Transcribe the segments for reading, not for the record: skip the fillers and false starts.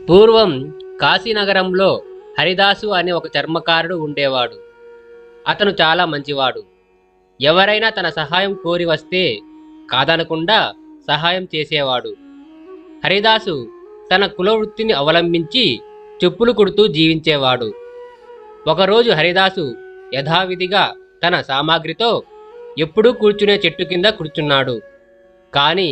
పూర్వం కాశీనగరంలో హరిదాసు అనే ఒక చర్మకారుడు ఉండేవాడు. అతను చాలా మంచివాడు. ఎవరైనా తన సహాయం కోరి వస్తే కాదనకుండా సహాయం చేసేవాడు. హరిదాసు తన కులవృత్తిని అవలంబించి చెప్పులు కుడుతూ జీవించేవాడు. ఒకరోజు హరిదాసు యథావిధిగా తన సామాగ్రితో ఎప్పుడూ కూర్చునే చెట్టు కింద కూర్చున్నాడు. కానీ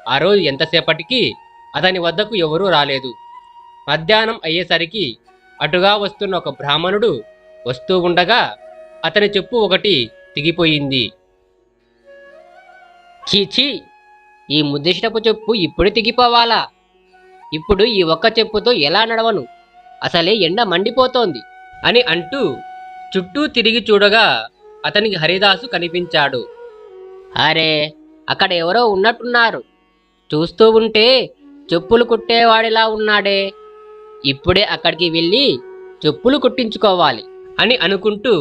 ఆ రోజు ఎంతసేపటికి అతని వద్దకు ఎవరూ రాలేదు. మధ్యాహ్నం అయ్యేసరికి అటుగా వస్తున్న ఒక బ్రాహ్మణుడు వస్తూ ఉండగా అతని చెప్పు ఒకటి తెగిపోయింది. చీచీ, ఈ ముద్దిష్టపు చెప్పు ఇప్పుడు తెగిపోవాలా? ఇప్పుడు ఈ ఒక్క చెప్పుతో ఎలా నడవను? అసలే ఎండ మండిపోతోంది అని అంటూ చుట్టూ తిరిగి చూడగా అతనికి హరిదాసు కనిపించాడు. అరే, అక్కడ ఎవరో ఉన్నట్టున్నారు. చూస్తూ ఉంటే చెప్పులు కుట్టేవాడిలా ఉన్నాడే. ఇప్పుడే అక్కడికి వెళ్ళి చెప్పులు కుట్టించుకోవాలి అని అనుకుంటూ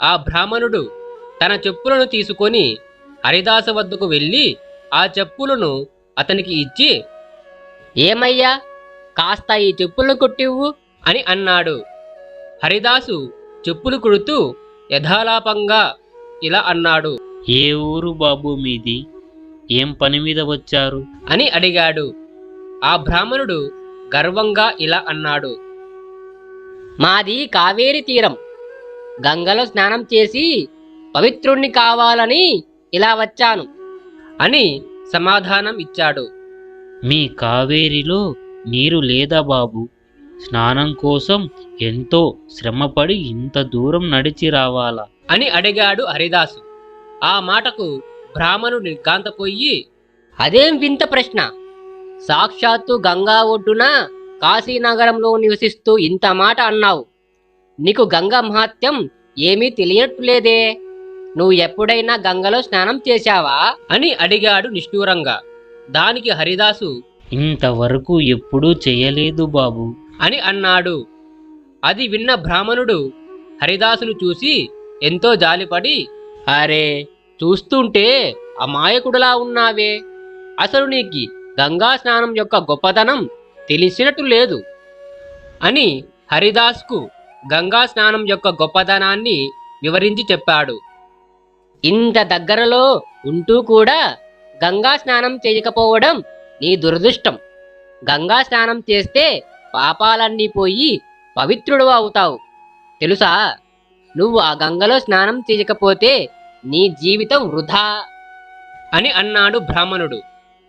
ఆ బ్రాహ్మణుడు తన చెప్పులను తీసుకొని హరిదాసు వద్దకు వెళ్ళి ఆ చెప్పులను అతనికి ఇచ్చి, ఏమయ్యా, కాస్త ఈ చెప్పులను కుట్టివ్వు అని అన్నాడు. హరిదాసు చెప్పులు కుడుతూ యథాలాపంగా ఇలా అన్నాడు. ఏ ఊరు బాబు మీది? ఏం పని మీద వచ్చారు అని అడిగాడు. ఆ బ్రాహ్మణుడు గర్వంగా ఇలా అన్నాడు. మాది కావేరి తీరం. గంగలో స్నానం చేసి పవిత్రుణ్ణి కావాలని ఇలా వచ్చాను అని సమాధానం ఇచ్చాడు. మీ కావేరిలో నీరు లేదా బాబు? స్నానం కోసం ఎంతో శ్రమపడి ఇంత దూరం నడిచి రావాలా అని అడిగాడు హరిదాసు. ఆ మాటకు బ్రాహ్మణుడు నిర్ఘాంతపోయి, అదేం వింత ప్రశ్న? సాక్షాత్తు గంగా ఒడ్డున కాశీనగరంలో నివసిస్తూ ఇంత మాట అన్నావు. నీకు గంగా మహాత్యం ఏమీ తెలియట్లేదే. నువ్వు ఎప్పుడైనా గంగలో స్నానం చేశావా అని అడిగాడు నిష్ఠూరంగా. దానికి హరిదాసు ఇంతవరకు ఎప్పుడూ చేయలేదు బాబు అని అన్నాడు. అది విన్న బ్రాహ్మణుడు హరిదాసును చూసి ఎంతో జాలిపడి, అరే, చూస్తుంటే అమాయకుడులా ఉన్నావే. అసలు నీకు గంగా స్నానం యొక్క గొప్పతనం తెలిసినట్టు లేదు అని హరిదాస్కు గంగా స్నానం యొక్క గొప్పతనాన్ని వివరించి చెప్పాడు. ఇంత దగ్గరలో ఉంటూ కూడా గంగా స్నానం చేయకపోవడం నీ దురదృష్టం. గంగా స్నానం చేస్తే పాపాలన్నీ పోయి పవిత్రుడు అవుతావు. తెలుసా? నువ్వు ఆ గంగలో స్నానం చేయకపోతే నీ జీవితం వృధా అని అన్నాడు బ్రాహ్మణుడు.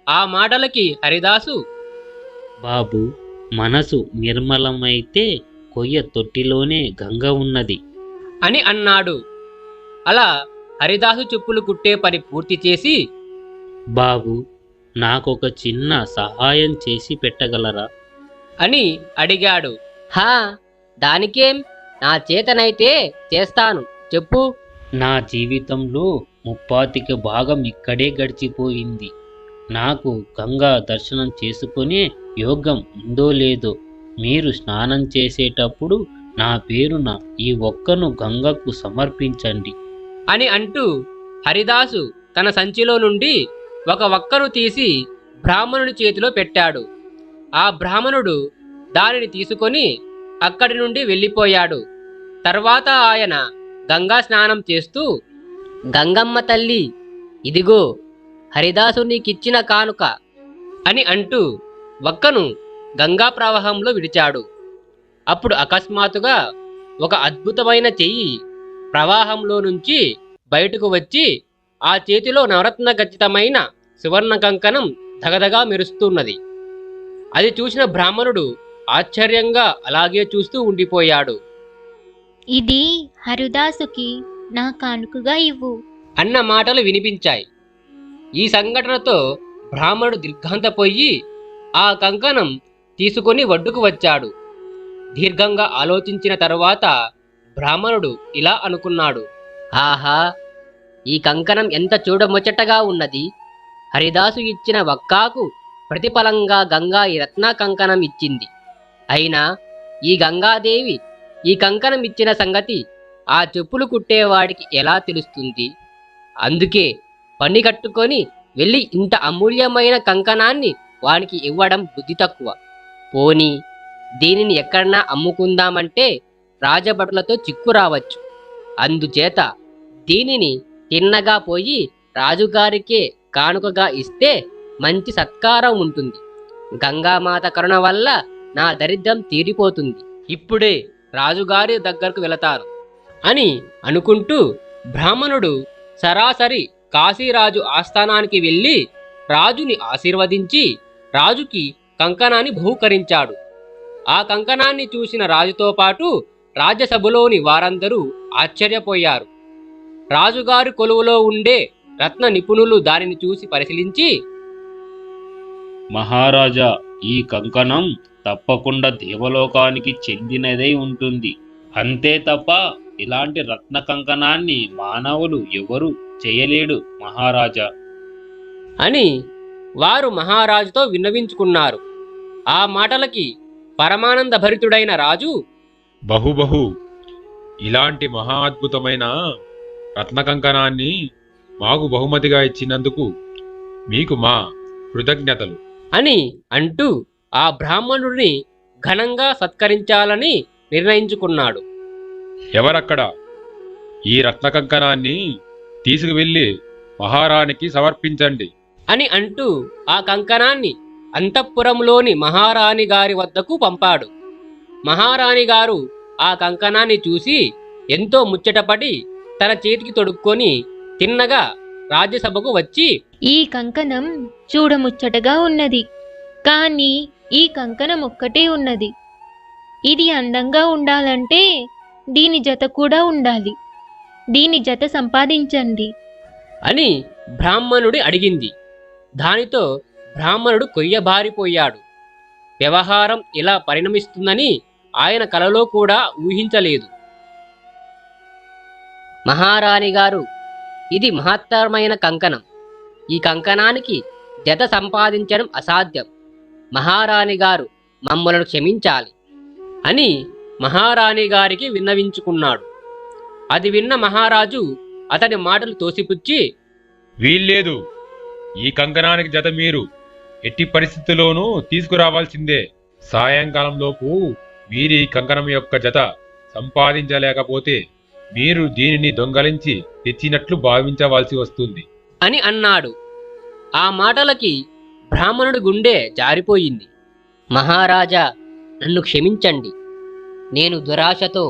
ఆ మాటలకి హరిదాసు, బాబు, మనసు నిర్మలమైతే కొయ్య తొట్టిలోనే గంగ ఉన్నది అని అన్నాడు. అలా హరిదాసు చెప్పులు కుట్టే పని పూర్తి చేసి, బాబు, నాకొక చిన్న సహాయం చేసి పెట్టగలరా అని అడిగాడు. హా, దానికేం, నా చేతనైతే చేస్తాను, చెప్పు. నా జీవితంలో ముప్పాతిక భాగం ఇక్కడే గడిచిపోయింది. నాకు గంగా దర్శనం చేసుకునే యోగం ఉందో లేదో మీరు స్నానం చేసేటప్పుడు నా పేరున ఈ ఒక్కను గంగకు సమర్పించండి అని అంటూ హరిదాసు తన సంచిలో నుండి ఒక వక్కను తీసి బ్రాహ్మణుడి చేతిలో పెట్టాడు. ఆ బ్రాహ్మణుడు దానిని తీసుకొని అక్కడి నుండి వెళ్ళిపోయాడు. తర్వాత ఆయన గంగా స్నానం చేస్తూ, గంగమ్మ తల్లి, ఇదిగో హరిదాసు నీకిచ్చిన కానుక అని అంటూ వక్కను గంగా ప్రవాహంలో విడిచాడు. అప్పుడు అకస్మాత్తుగా ఒక అద్భుతమైన చెయ్యి ప్రవాహంలో నుంచి బయటకు వచ్చి ఆ చేతిలో నవరత్న ఖచ్చితమైన సువర్ణ కంకణం దగదగా మెరుస్తున్నది. అది చూసిన బ్రాహ్మణుడు ఆశ్చర్యంగా అలాగే చూస్తూ ఉండిపోయాడు. ఇది హరిదాసుకి నా కానుకగా ఇవ్వు అన్న మాటలు వినిపించాయి. ఈ సంఘటనతో బ్రాహ్మణుడు దిగ్భ్రాంతపోయి ఆ కంకణం తీసుకొని ఒడ్డుకు వచ్చాడు. దీర్ఘంగా ఆలోచించిన తరువాత బ్రాహ్మణుడు ఇలా అనుకున్నాడు. ఆహా, ఈ కంకణం ఎంత చూడముచ్చటగా ఉన్నది. హరిదాసు ఇచ్చిన వక్కాకు ప్రతిఫలంగా గంగా ఈ రత్న కంకణం ఇచ్చింది. అయినా ఈ గంగాదేవి ఈ కంకణం ఇచ్చిన సంగతి ఆ చెప్పులు కుట్టేవాడికి ఎలా తెలుస్తుంది? అందుకే పని కట్టుకొని వెళ్ళి ఇంత అమూల్యమైన కంకణాన్ని వానికి ఇవ్వడం బుద్ధి తక్కువ. పోనీ దీనిని ఎక్కడన్నా అమ్ముకుందామంటే రాజభటులతో చిక్కు రావచ్చు. అందుచేత దీనిని తిన్నగా పోయి రాజుగారికే కానుకగా ఇస్తే మంచి సత్కారం ఉంటుంది. గంగామాత కరుణ వల్ల నా దరిద్రం తీరిపోతుంది. ఇప్పుడే రాజుగారి దగ్గరకు వెళతాను అని అనుకుంటూ బ్రాహ్మణుడు సరాసరి కాశీరాజు ఆస్థానానికి వెళ్ళి రాజుని ఆశీర్వదించి రాజుకి కంకణాన్ని బహూకరించాడు. ఆ కంకణాన్ని చూసిన రాజుతో పాటు రాజ్యసభలోని వారందరూ ఆశ్చర్యపోయారు. రాజుగారి కొలువులో ఉండే రత్న నిపుణులు దానిని చూసి పరిశీలించి, మహారాజా, ఈ కంకణం తప్పకుండా దేవలోకానికి చెందినదై ఉంటుంది. అంతే తప్ప ఇలాంటి రత్న కంకణాన్ని మానవులు ఎవరు చేయలేడు మహారాజా అని వారు మహారాజుతో విన్నవించుకున్నారు. ఆ మాటలకి పరమానంద భరితుడైన రాజు, బహు ఇలాంటి మహా అద్భుతమైన రత్న కంకణాన్ని మాకు బహుమతిగా ఇచ్చినందుకు మీకు మా కృతజ్ఞతలు అని అంటూ ఆ బ్రాహ్మణుడిని ఘనంగా సత్కరించాలని నిర్ణయించుకున్నాడు. ఎవరక్కడ? ఈ రత్న కంకణాన్ని తీసుకువెళ్ళి మహారాణికి సమర్పించండి అని అంటూ ఆ కంకణాన్ని అంతఃపురంలోని మహారాణి గారి వద్దకు పంపాడు. మహారాణి గారు ఆ కంకణాన్ని చూసి ఎంతో ముచ్చటపడి తన చేతికి తొడుక్కొని తిన్నగా రాజ్యసభకు వచ్చి, ఈ కంకణం చూడముచ్చటగా ఉన్నది, కానీ ఈ కంకణం ఒక్కటే ఉన్నది. ఇది అందంగా ఉండాలంటే దీని జత కూడా ఉండాలి. దీని జత సంపాదించండి అని బ్రాహ్మణుడి అడిగింది. దానితో బ్రాహ్మణుడు కొయ్యబారిపోయాడు. వ్యవహారం ఇలా పరిణమిస్తుందని ఆయన కలలో కూడా ఊహించలేదు. మహారాణి గారు, ఇది మహత్తరమైన కంకణం. ఈ కంకణానికి జత సంపాదించడం అసాధ్యం. మహారాణి గారు మమ్మలను క్షమించాలి అని మహారాణి గారికి విన్నవించుకున్నాడు. అది విన్న మహారాజు అతని మాటలు తోసిపుచ్చి, వీల్లేదు. ఈ కంకణానికి జత మీరు ఎట్టి పరిస్థితుల్లోనూ తీసుకురావాల్సిందే. సాయంకాలంలోపు మీరు ఈ కంకణం యొక్క జత సంపాదించలేకపోతే మీరు దీనిని దొంగలించి తెచ్చినట్లు భావించవలసి వస్తుంది అని అన్నాడు. ఆ మాటలకి బ్రాహ్మణుడి గుండె జారిపోయింది. మహారాజా, నన్ను క్షమించండి. నేను దురాశతో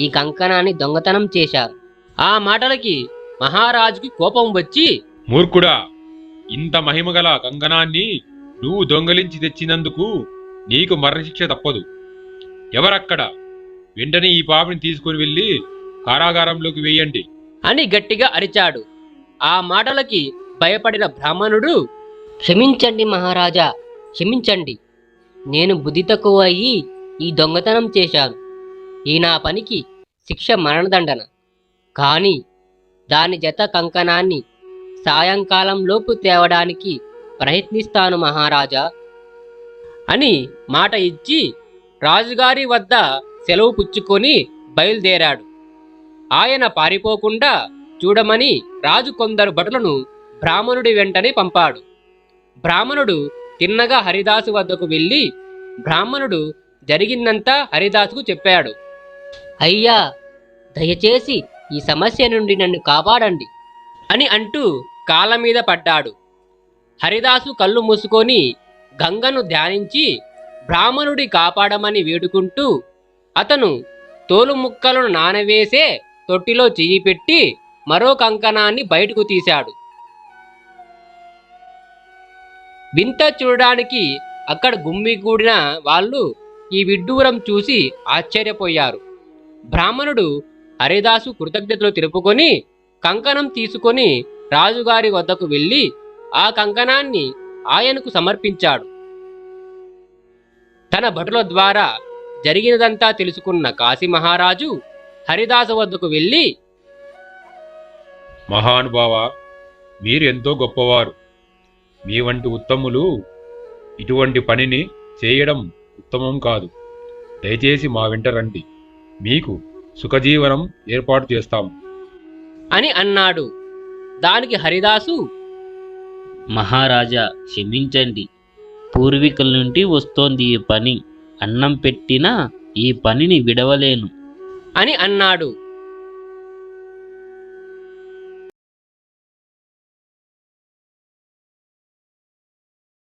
ఈ కంకణాన్ని దొంగతనం చేశాను. ఆ మాటలకి మహారాజుకి కోపం వచ్చి, మూర్ఖుడా, ఇంత మహిమగల కంకణాన్ని నువ్వు దొంగలించి తెచ్చినందుకు నీకు మరణశిక్ష తప్పదు. ఎవరక్కడ? వెంటనే ఈ పాపిని తీసుకుని వెళ్ళి కారాగారంలోకి వేయండి అని గట్టిగా అరిచాడు. ఆ మాటలకి భయపడిన బ్రాహ్మణుడు, క్షమించండి మహారాజా, క్షమించండి. నేను బుద్ధి తక్కువ అయ్యి ఈ దొంగతనం చేశాను. ఈ నా పనికి శిక్ష మరణదండన. కానీ దాని జత కంకణాన్ని సాయంకాలంలోపు తేవడానికి ప్రయత్నిస్తాను మహారాజా అని మాట ఇచ్చి రాజుగారి వద్ద సెలవు పుచ్చుకొని బయలుదేరాడు. ఆయన పారిపోకుండా చూడమని రాజు కొందరు భటులను బ్రాహ్మణుడి వెంటనే పంపాడు. బ్రాహ్మణుడు తిన్నగా హరిదాసు వద్దకు వెళ్ళి బ్రాహ్మణుడు జరిగిందంతా హరిదాసుకు చెప్పాడు. అయ్యా, దయచేసి ఈ సమస్య నుండి నన్ను కాపాడండి అని అంటూ కాళ్ళ మీద పడ్డాడు. హరిదాసు కళ్ళు మూసుకొని గంగను ధ్యానించి బ్రాహ్మణుడి కాపాడమని వేడుకుంటూ అతను తోలు ముక్కలను నానవేసే తొట్టిలో చెయ్యి పెట్టి మరో కంకణాన్ని బయటకు తీశాడు. వింత చూడడానికి అక్కడ గుమ్మిగూడిన వాళ్ళు ఈ విడ్డూరం చూసి ఆశ్చర్యపోయారు. బ్రాహ్మణుడు హరిదాసు కృతజ్ఞతలు తెలుపుకొని కంకణం తీసుకొని రాజుగారి వద్దకు వెళ్ళి ఆ కంకణాన్ని ఆయనకు సమర్పించాడు. తన భటుల ద్వారా జరిగినదంతా తెలుసుకున్న కాశీ మహారాజు హరిదాసు వద్దకు వెళ్ళి, మహానుభావ, మీరు ఎంతో గొప్పవారు. మీ వంటి ఉత్తములు ఇటువంటి పనిని చేయడం ఉత్తమం కాదు. దయచేసి మా వెంట రండి. మీకు సుఖజీవనం ఏర్పాటు చేస్తాము అని అన్నాడు. దానికి హరిదాసు, మహారాజా, క్షమించండి. పూర్వీకుల నుండి వస్తోంది ఈ పని. అన్నం పెట్టినా ఈ పనిని విడవలేను. అని అన్నాడు.